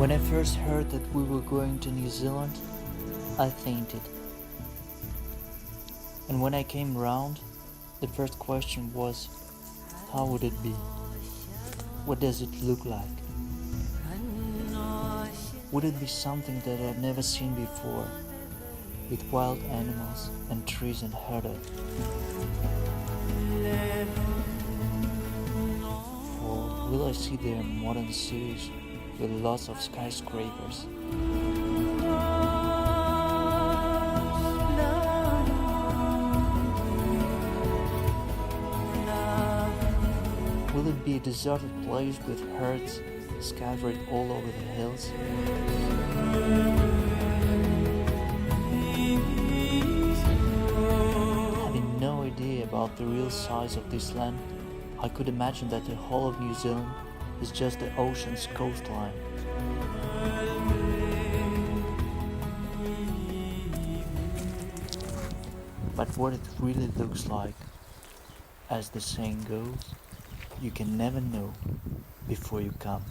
When I first heard that we were going to New Zealand, I fainted. And when I came round, the first question was, how would it be? What does it look like? Would it be something that I'd never seen before, with wild animals and trees unheard of? Or will I see their modern cities with lots of skyscrapers? Will it be a deserted place with herds scattered all over the hills? Having no idea about the real size of this land, I could imagine that the whole of New Zealand is just the ocean's coastline. But what it really looks like, as the saying goes, you can never know before you come.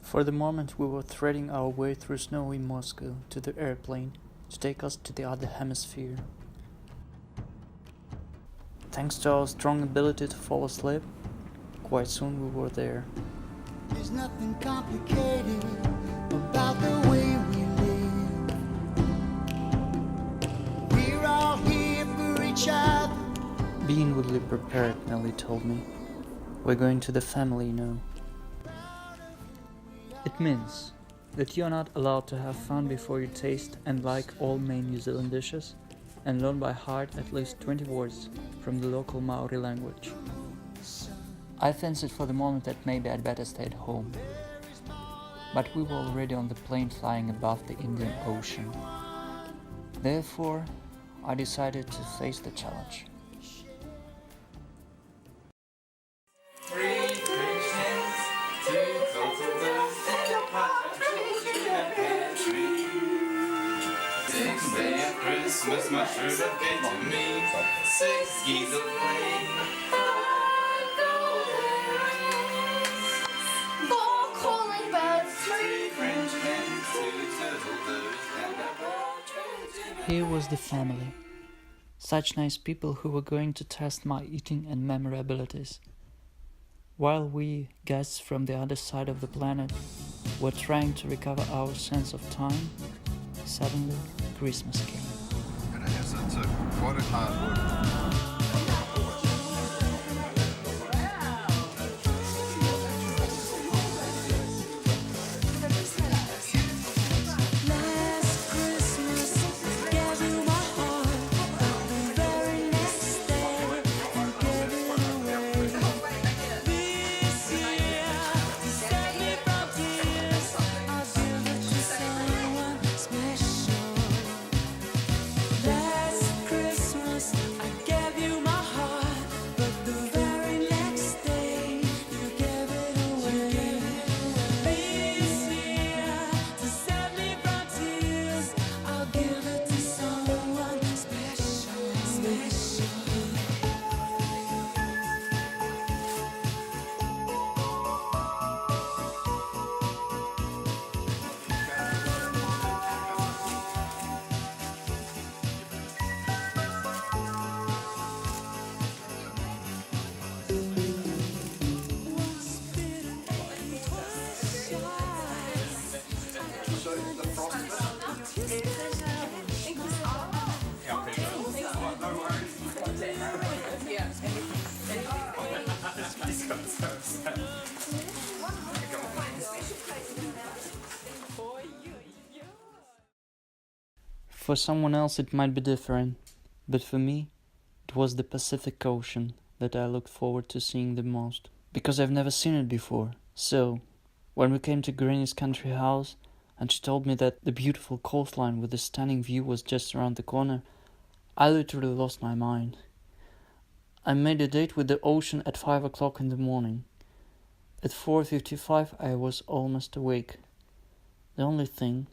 For the moment we were threading our way through snowy Moscow to the airplane to take us to the other hemisphere. Thanks to our strong ability to fall asleep, quite soon we were there. There's nothing complicated about the way we live. We're all here for each other. Be inwardly prepared, Nelly told me. We're going to the family now. It means that you're not allowed to have fun before you taste and like all main New Zealand dishes and learn by heart at least 20 words from the local Maori language. I fancied for the moment that maybe I'd better stay at home, but we were already on the plane flying above the Indian Ocean. Therefore, I decided to face the challenge. Christmas, my shoes have came to me. 6 geese of flame. 4 calling birds. 3 French hens, 2 turtle doves, and a partridge. Here was the family. Such nice people who were going to test my eating and memory abilities. While we, guests from the other side of the planet, were trying to recover our sense of time, suddenly Christmas came. And it is, it's quite a hard work. For someone else it might be different, but for me, it was the Pacific Ocean that I looked forward to seeing the most, because I've never seen it before. So, when we came to Granny's country house, and she told me that the beautiful coastline with the stunning view was just around the corner, I literally lost my mind. I made a date with the ocean at 5 o'clock in the morning. At 4:55 I was almost awake. The only thing,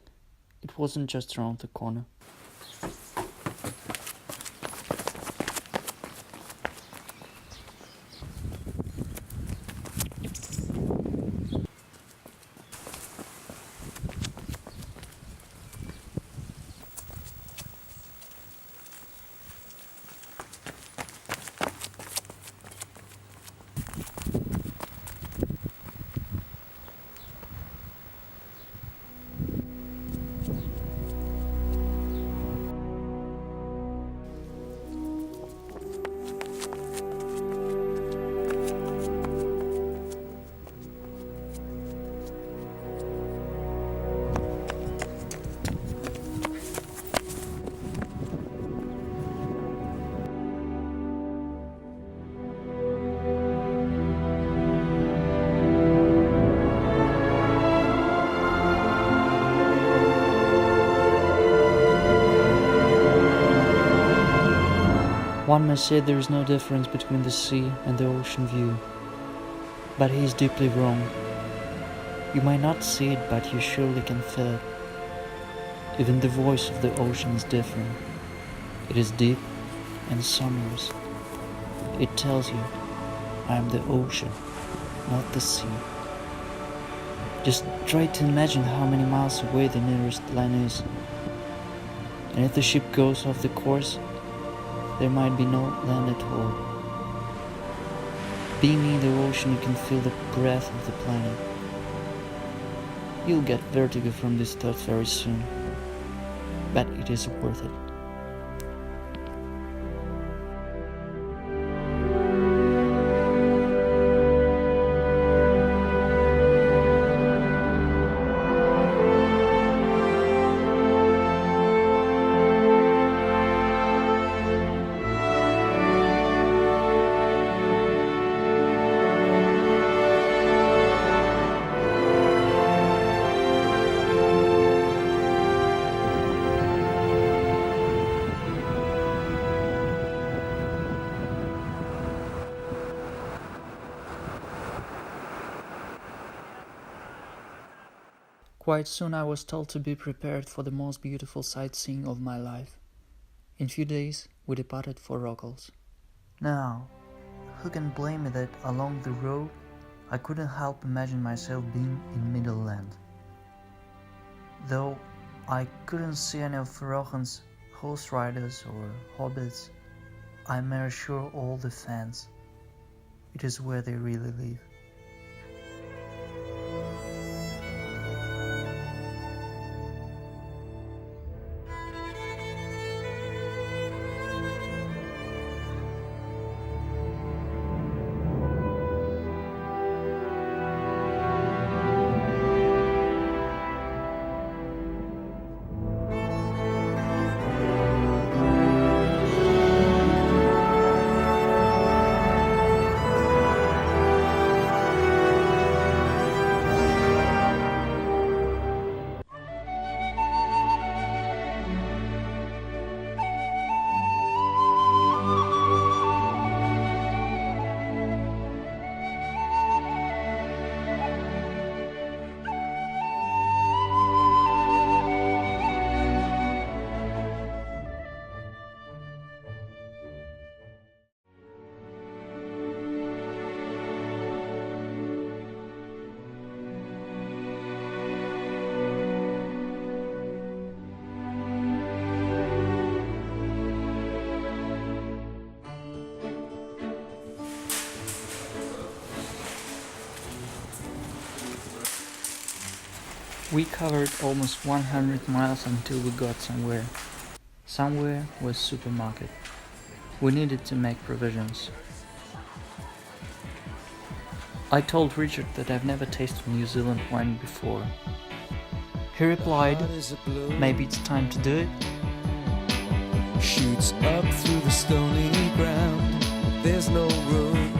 it wasn't just around the corner. Some may say there is no difference between the sea and the ocean view, but he is deeply wrong. You might not see it, but you surely can feel it. Even the voice of the ocean is different. It is deep and sonorous. It tells you, I am the ocean, not the sea. Just try to imagine how many miles away the nearest land is. And if the ship goes off the course, there might be no land at all. Being in the ocean, you can feel the breath of the planet. You'll get vertigo from this thought very soon, but it is worth it. Quite soon I was told to be prepared for the most beautiful sightseeing of my life. In few days we departed for Rockles. Now, who can blame me that along the road I couldn't help imagine myself being in Middle Land. Though I couldn't see any of Verhoeven's horse riders or hobbits, I may assure all the fans, it is where they really live. We covered almost 100 miles until we got somewhere. Somewhere was supermarket. We needed to make provisions. I told Richard that I've never tasted New Zealand wine before. He replied, maybe it's time to do it. Shoots up through the stony ground, but there's no room,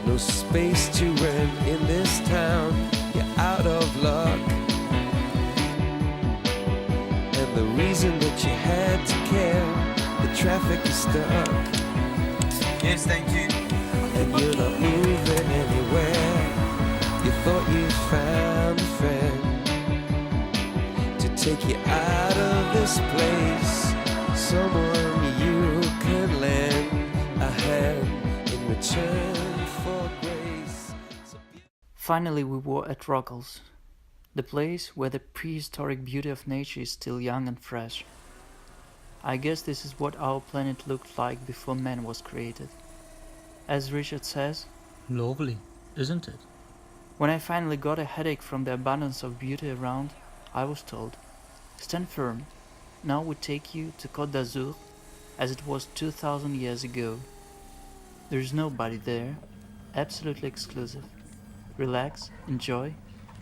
no space to rent in this town. You're out of luck, and the reason that you had to care, the traffic is stuck. Yes, thank you. And you're not moving anywhere. You thought you found a friend to take you out of this place, someone you can lend a hand in return for grace. Finally we were at Rockles, the place where the prehistoric beauty of nature is still young and fresh. I guess this is what our planet looked like before man was created. As Richard says, lovely, isn't it? when I finally got a headache from the abundance of beauty around, I was told, stand firm, now we take you to Côte d'Azur as it was 2000 years ago. There is nobody there, absolutely exclusive. Relax, enjoy,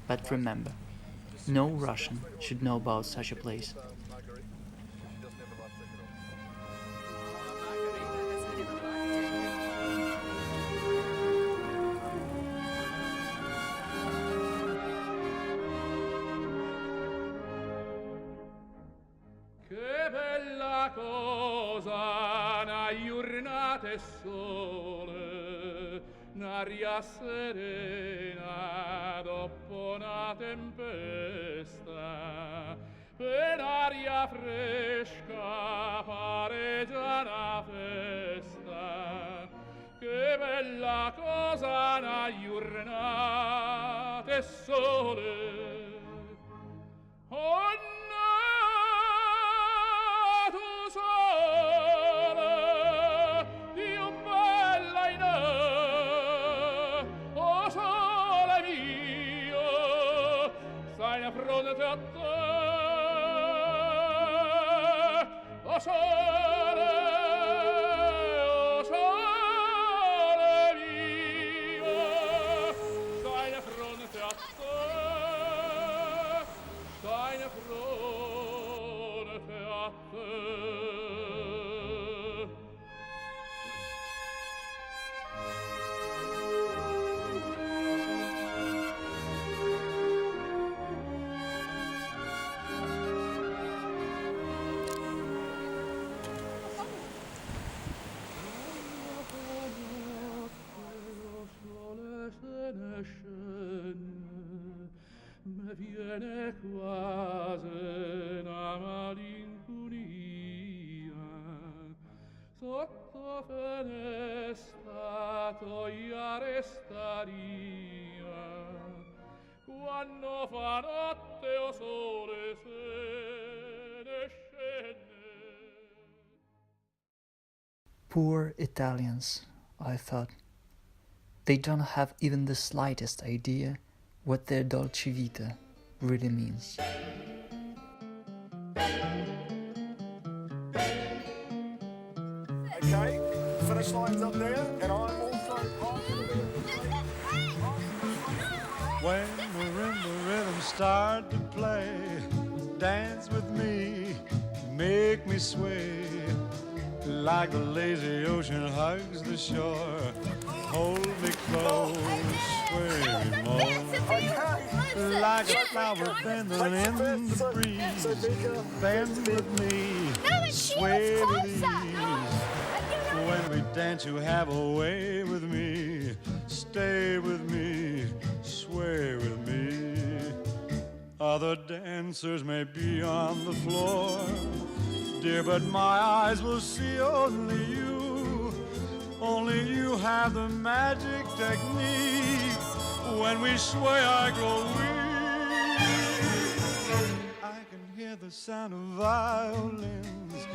but remember, no Russian should know about such a place. Che bella cosa una giornata e sole, un'aria serena dopo una tempesta, per aria fresca pare già una festa. Che bella cosa una giornata e sole. Oh nato sole, Dio bella in oh sole mio, stai di fronte a te, oh sole mio, stai di fronte a te, stai di fronte a te. Me viene quasi una malinconia sotto finestra tua restaria quando fa notte o sole se ne scende. Poor Italians, I thought. They don't have even the slightest idea what their dolce vita really means. Okay, finish line's up there, and I'm also When marimba rhythms start to play, dance with me, make me sway, like the lazy ocean hugs the shore. Hold me close, sway me more, like a flower bending in the breeze. Bend with me, sway with ease. When we dance, you have a way with me. Stay with me, sway with me. Other dancers may be on the floor, dear, but my eyes will see only you. Only you have the magic technique. When we sway, I grow weak. I can hear the sound of violins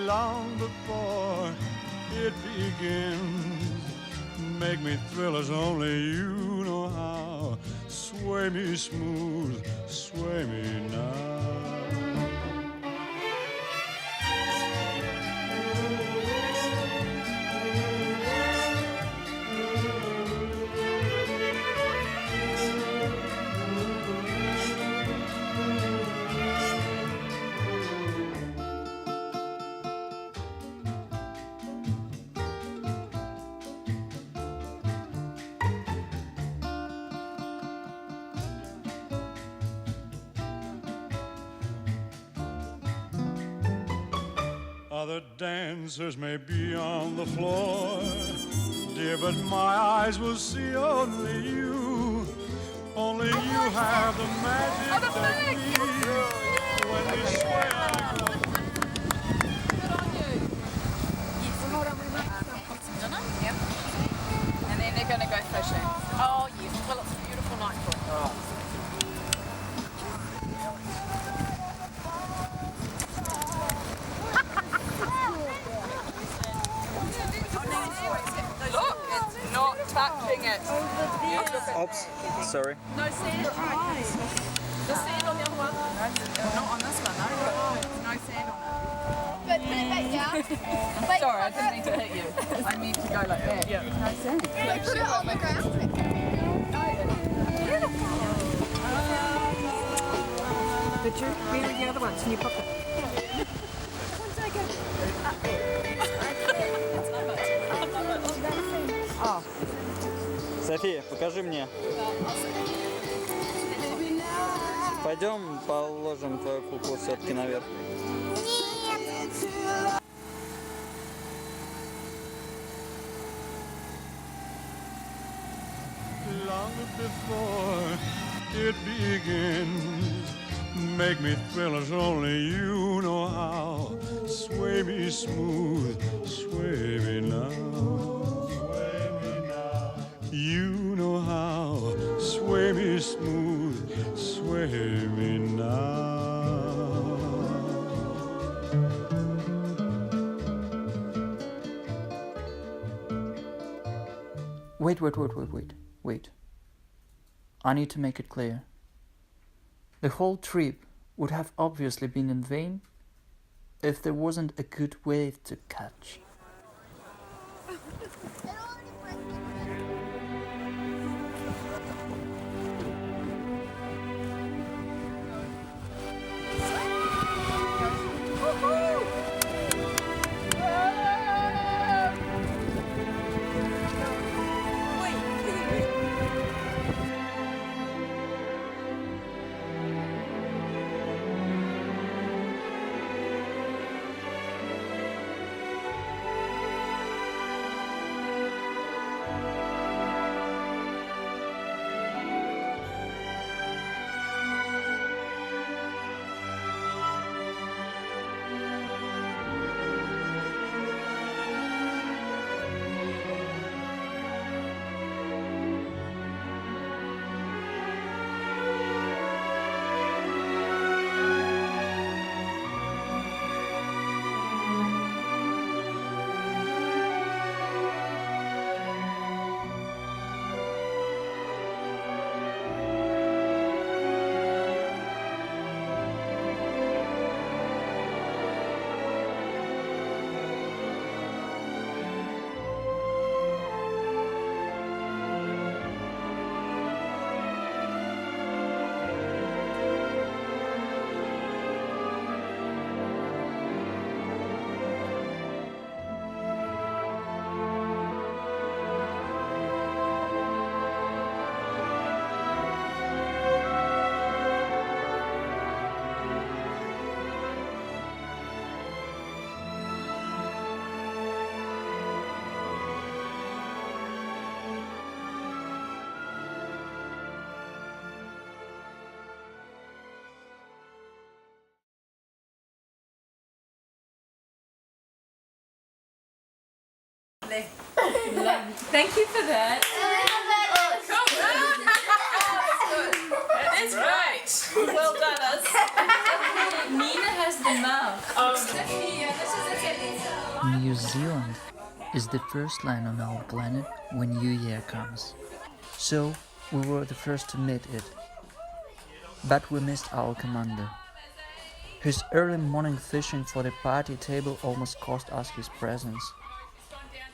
long before it begins. Make me thrill as only you know how. Sway me smooth, sway me now. Other dancers may be on the floor, dear, but my eyes will see only you. Only you have the magic technique. When we sway, I go. Good on you. Yes. Hold on, we might have some dinner. Yep. And then they're going to go fishing. Oh, yes. Well, it's a beautiful night for it. Oh. Look, it's not touching it. Oops, sorry. No sand. The sand on the other one. No, not on this one, no. No sand on it. But put it back down. Wait, Sorry, I didn't mean to hit you. I mean to go like that. Yeah. No sand. Wait, put it on the ground. But where are the other ones in your pocket? София, покажи мне. Пойдем положим твою куклу все-таки наверх. before it begins. Make me thrill as only you know how. Sway me smooth, sway me now. Sway me now. You know how. Sway me smooth, sway me now. Wait. I need to make it clear. The whole trip would have obviously been in vain if there wasn't a good wave to catch. Thank you for that. That's great. Well done, us. Nina has the mouth. New Zealand is the first land on our planet when New Year comes. So we were the first to meet it. But we missed our commander. His early morning fishing for the party table almost cost us his presence.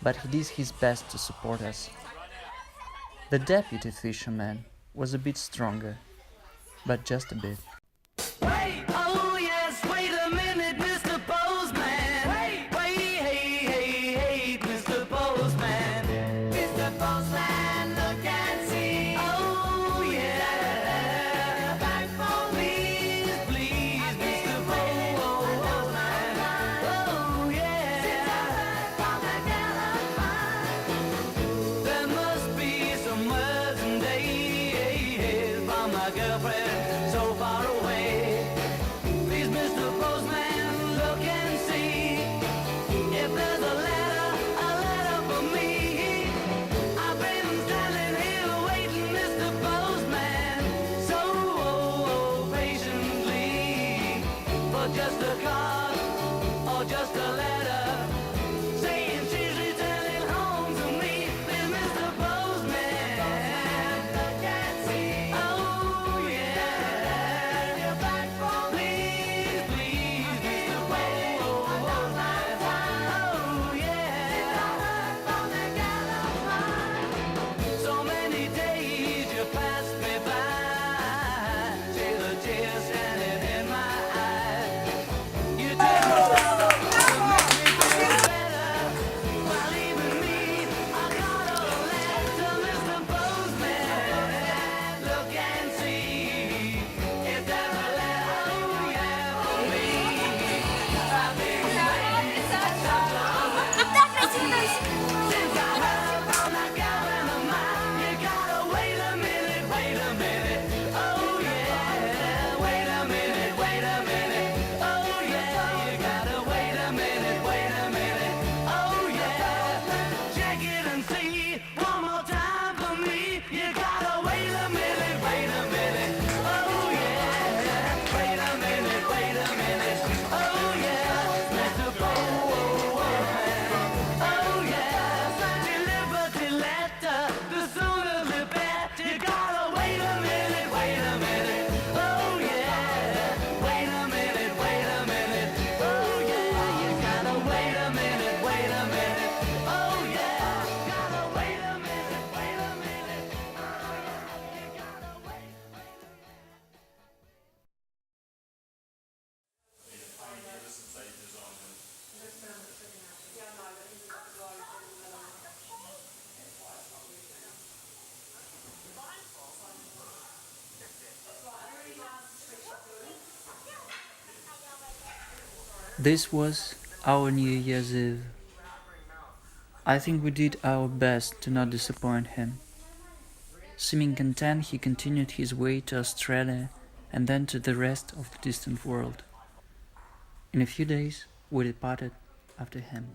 But he did his best to support us. The deputy fisherman was a bit stronger, but just a bit. Wait, oh yes, wait a minute, Mr. Postman. Wait, hey, Mr. Postman. Mr. Postman, look and see. Oh yeah, back for please, Mr. Postman. Oh yeah, there must be some words and days from my girlfriend so far away. Please, Mr. Postman, look and see if there's a letter for me. I've been standing here waiting, Mr. Postman, so patiently for just a card or just a letter saying she's returning home to me. Please, Mr. Postman, look and see. Oh yeah, you're back for please, Mr. Postman. Oh yeah, so many days you passed me by, till the tears standing in my eyes. You didn't stop to make me This was our New Year's Eve. I think we did our best to not disappoint him. Seeming content, he continued his way to Australia and then to the rest of the distant world. In a few days, we departed after him.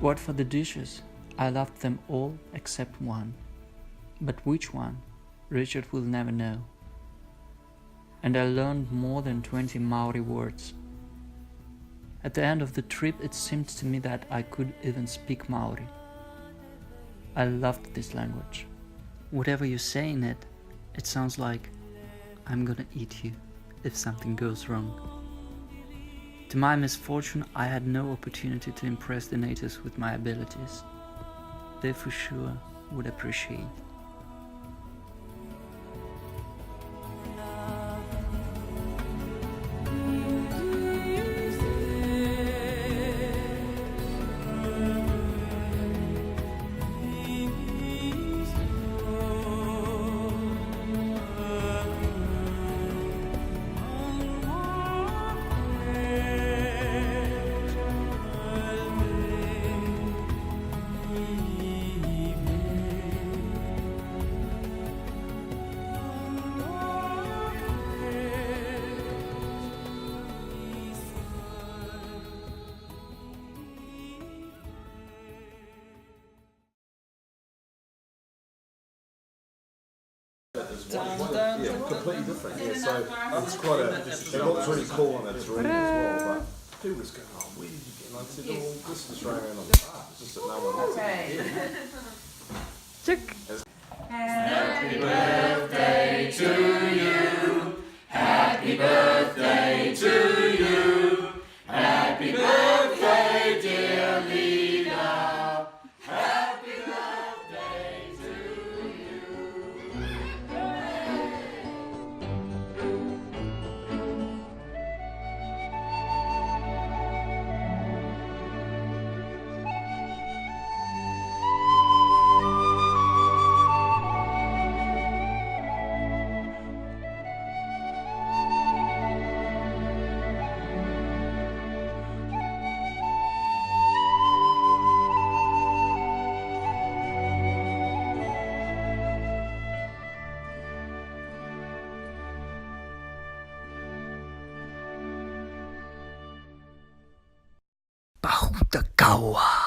What for the dishes, I loved them all except one. But which one, Richard will never know. And I learned more than 20 Maori words. At the end of the trip, it seemed to me that I could even speak Maori. I loved this language. Whatever you say in it, it sounds like I'm gonna eat you if something goes wrong. To my misfortune, I had no opportunity to impress the natives with my abilities. They for sure would appreciate. Yeah, completely different. Yeah, so it's quite a. It looks really cool on a dream as well. But people just go, "Oh, where did you get?" And I said, "Oh, this is around on the bar. It's just that no one wants it." Check. Happy birthday to you. Happy birthday to you. Happy birthday, dear Lena. Happy birthday to you. Pahuta kawa.